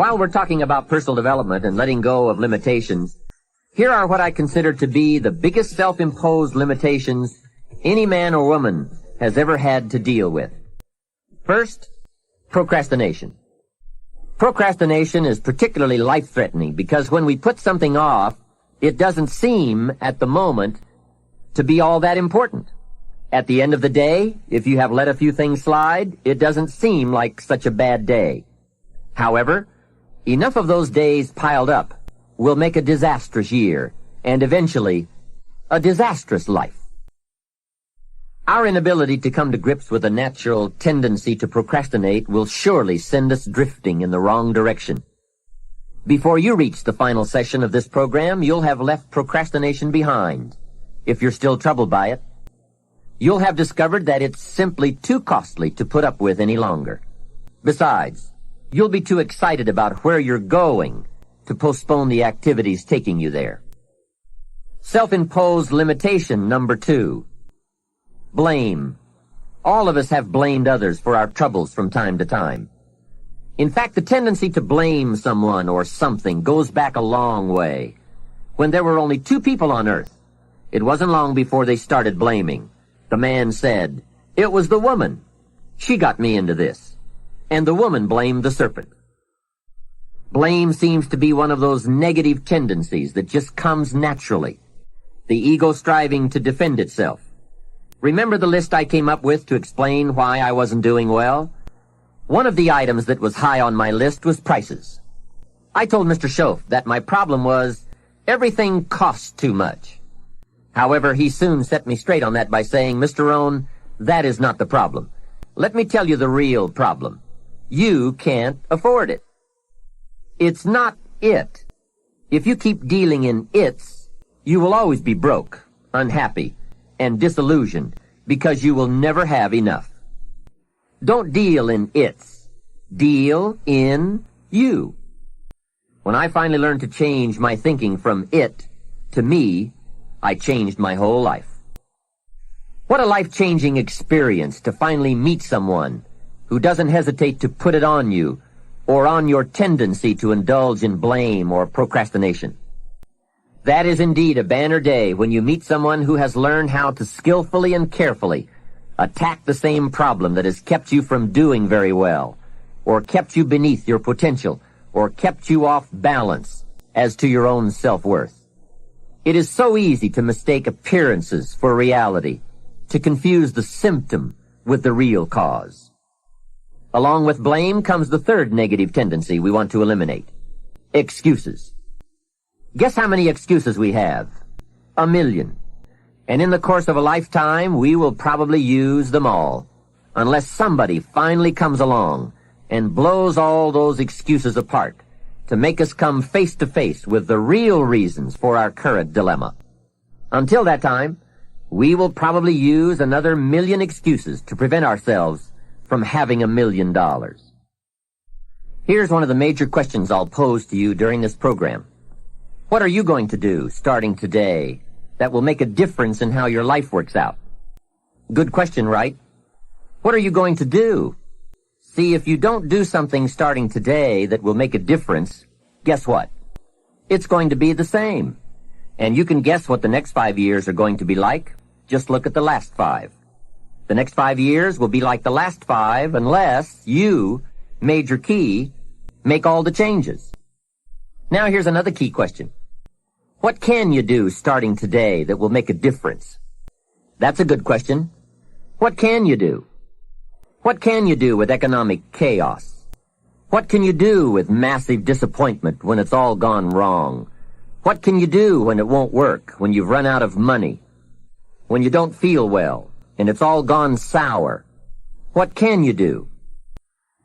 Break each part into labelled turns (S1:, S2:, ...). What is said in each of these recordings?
S1: While we're talking about personal development and letting go of limitations, here are what I consider to be the biggest self-imposed limitations any man or woman has ever had to deal with. First, procrastination. Procrastination is particularly life-threatening because when we put something off, it doesn't seem at the moment to be all that important. At the end of the day, if you have let a few things slide, it doesn't seem like such a bad day. However, enough of those days piled up will make a disastrous year, and eventually, a disastrous life. Our inability to come to grips with a natural tendency to procrastinate will surely send us drifting in the wrong direction. Before you reach the final session of this program, you'll have left procrastination behind. If you're still troubled by it, you'll have discovered that it's simply too costly to put up with any longer. Besides, you'll be too excited about where you're going to postpone the activities taking you there. Self-imposed limitation number 2. Blame. All of us have blamed others for our troubles from time to time. In fact, the tendency to blame someone or something goes back a long way. When there were only 2 people on earth, it wasn't long before they started blaming. The man said, "It was the woman. She got me into this." And the woman blamed the serpent. Blame seems to be one of those negative tendencies that just comes naturally. The ego striving to defend itself. Remember the list I came up with to explain why I wasn't doing well? One of the items that was high on my list was prices. I told Mr. Schoaf that my problem was everything costs too much. However, he soon set me straight on that by saying, "Mr. Rohn, that is not the problem. Let me tell you the real problem. You can't afford it." It's not it. If you keep dealing in its, you will always be broke, unhappy, and disillusioned because you will never have enough. Don't deal in its. Deal in you. When I finally learned to change my thinking from it to me, I changed my whole life. What a life-changing experience to finally meet someone who doesn't hesitate to put it on you or on your tendency to indulge in blame or procrastination. That is indeed a banner day when you meet someone who has learned how to skillfully and carefully attack the same problem that has kept you from doing very well, or kept you beneath your potential, or kept you off balance as to your own self-worth. It is so easy to mistake appearances for reality, to confuse the symptom with the real cause. Along with blame comes the third negative tendency we want to eliminate: excuses. Guess how many excuses we have? 1 million. And in the course of a lifetime, we will probably use them all, unless somebody finally comes along and blows all those excuses apart to make us come face to face with the real reasons for our current dilemma. Until that time, we will probably use another 1 million excuses to prevent ourselves from having $1 million. Here's one of the major questions I'll pose to you during this program. What are you going to do starting today that will make a difference in how your life works out? Good question, right? What are you going to do? See, if you don't do something starting today that will make a difference, guess what? It's going to be the same. And you can guess what the next 5 years are going to be like. Just look at the last 5. The next 5 years will be like the last 5 unless you, Major Key, make all the changes. Now here's another key question. What can you do starting today that will make a difference? That's a good question. What can you do? What can you do with economic chaos? What can you do with massive disappointment when it's all gone wrong? What can you do when it won't work, when you've run out of money, when you don't feel well, and it's all gone sour? What can you do?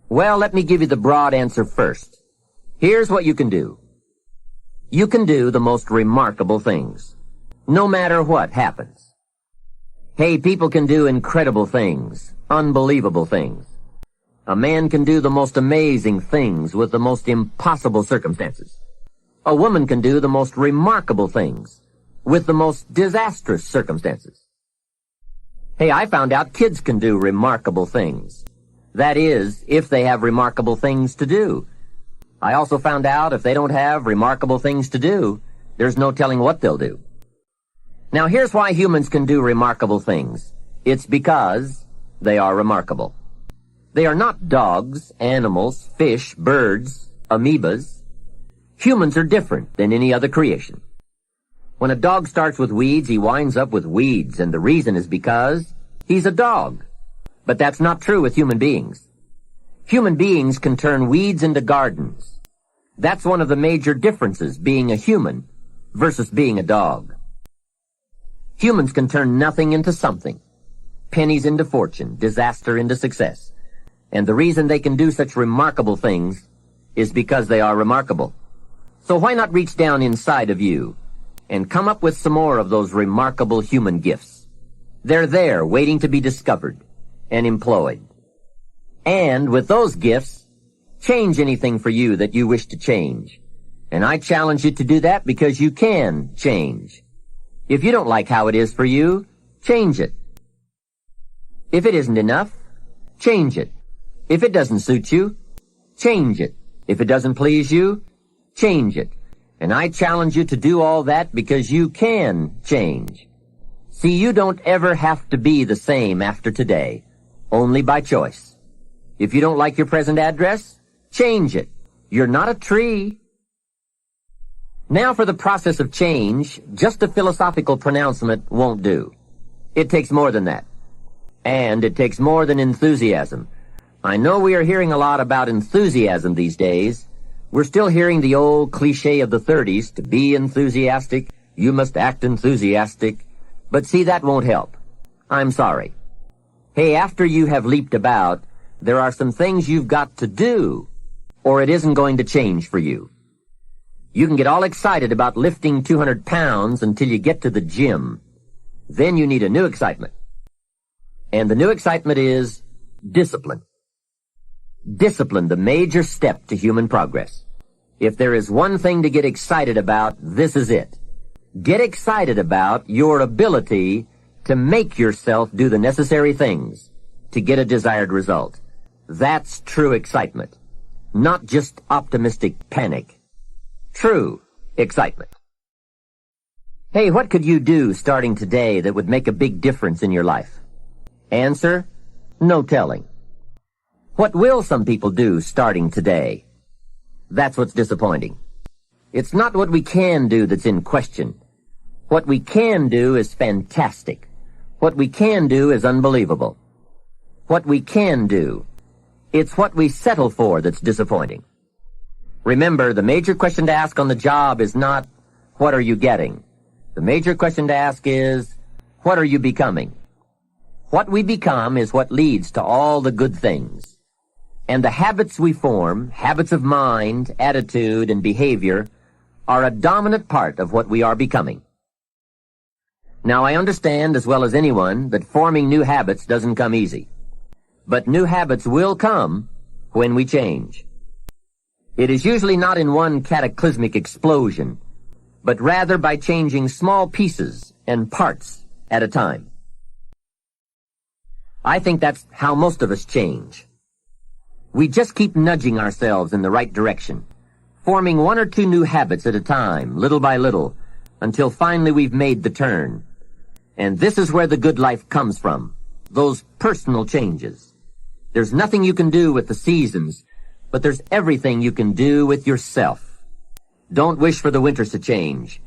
S1: Well, let me give you the broad answer first. Here's what you can do. You can do the most remarkable things, no matter what happens. Hey, people can do incredible things, unbelievable things. A man can do the most amazing things with the most impossible circumstances. A woman can do the most remarkable things with the most disastrous circumstances. Hey, I found out kids can do remarkable things. That is, if they have remarkable things to do. I also found out if they don't have remarkable things to do, there's no telling what they'll do. Now here's why humans can do remarkable things. It's because they are remarkable. They are not dogs, animals, fish, birds, amoebas. Humans are different than any other creation. When a dog starts with weeds, he winds up with weeds, and the reason is because he's a dog. But that's not true with human beings. Human beings can turn weeds into gardens. That's one of the major differences, being a human versus being a dog. Humans can turn nothing into something, pennies into fortune, disaster into success. And the reason they can do such remarkable things is because they are remarkable. So why not reach down inside of you and come up with some more of those remarkable human gifts? They're there, waiting to be discovered and employed. And with those gifts, change anything for you that you wish to change. And I challenge you to do that because you can change. If you don't like how it is for you, change it. If it isn't enough, change it. If it doesn't suit you, change it. If it doesn't please you, change it. And I challenge you to do all that because you can change. See, you don't ever have to be the same after today, only by choice. If you don't like your present address, change it. You're not a tree. Now for the process of change, just a philosophical pronouncement won't do. It takes more than that. And it takes more than enthusiasm. I know we are hearing a lot about enthusiasm these days. We're still hearing the old cliche of the 30s, to be enthusiastic, you must act enthusiastic. But see, that won't help. I'm sorry. Hey, after you have leaped about, there are some things you've got to do, or it isn't going to change for you. You can get all excited about lifting 200 pounds until you get to the gym. Then you need a new excitement. And the new excitement is discipline. Discipline, the major step to human progress. If there is one thing to get excited about, this is it. Get excited about your ability to make yourself do the necessary things to get a desired result. That's true excitement, not just optimistic panic. True excitement. Hey, what could you do starting today that would make a big difference in your life? Answer, no telling. What will some people do starting today? That's what's disappointing. It's not what we can do that's in question. What we can do is fantastic. What we can do is unbelievable. What we can do, it's what we settle for that's disappointing. Remember, the major question to ask on the job is not, what are you getting? The major question to ask is, what are you becoming? What we become is what leads to all the good things. And the habits we form, habits of mind, attitude, and behavior, are a dominant part of what we are becoming. Now, I understand as well as anyone that forming new habits doesn't come easy. But new habits will come when we change. It is usually not in one cataclysmic explosion, but rather by changing small pieces and parts at a time. I think that's how most of us change. We just keep nudging ourselves in the right direction, forming one or two new habits at a time, little by little, until finally we've made the turn. And this is where the good life comes from, those personal changes. There's nothing you can do with the seasons, but there's everything you can do with yourself. Don't wish for the winters to change.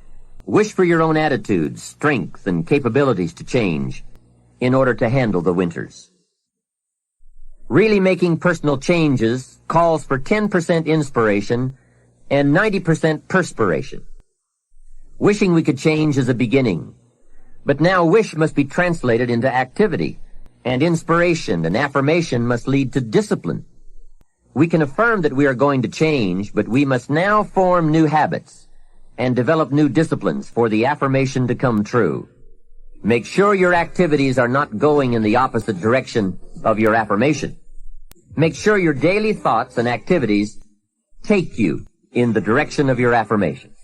S1: Wish for your own attitudes, strength, and capabilities to change in order to handle the winters. Really making personal changes calls for 10% inspiration and 90% perspiration. Wishing we could change is a beginning, but now wish must be translated into activity, and inspiration and affirmation must lead to discipline. We can affirm that we are going to change, but we must now form new habits and develop new disciplines for the affirmation to come true. Make sure your activities are not going in the opposite direction of your affirmation. Make sure your daily thoughts and activities take you in the direction of your affirmations.